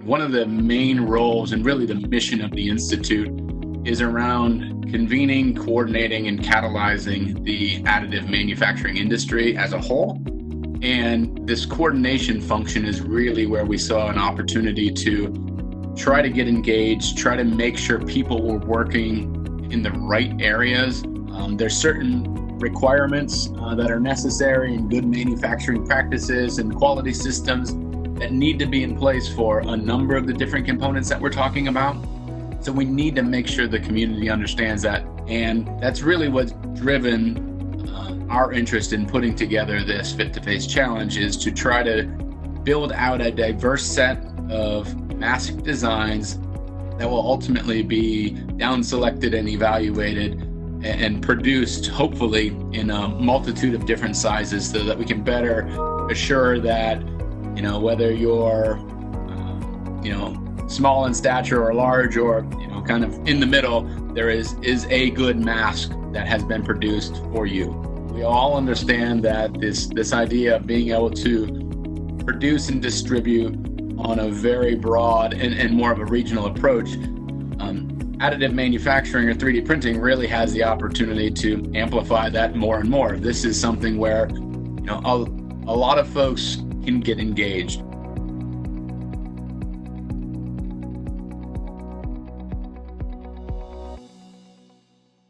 One of the main roles and really the mission of the Institute is around convening, coordinating, and catalyzing the additive manufacturing industry as a whole. And this coordination function is really where we saw an opportunity to try to get engaged, try to make sure people were working in the right areas. There's certain requirements that are necessary in good manufacturing practices and quality systems that need to be in place for a number of the different components that we're talking about. So we need to make sure the community understands that. And that's really what's driven our interest in putting together this Fit to Face challenge, is to try to build out a diverse set of mask designs that will ultimately be down selected and evaluated and produced, hopefully, in a multitude of different sizes, so that we can better assure that, whether you're, small in stature or large or, kind of in the middle, there is a good mask that has been produced for you. We all understand that this idea of being able to produce and distribute on a very broad and more of a regional approach, additive manufacturing or 3D printing really has the opportunity to amplify that more and more. This is something where, a lot of folks can get engaged.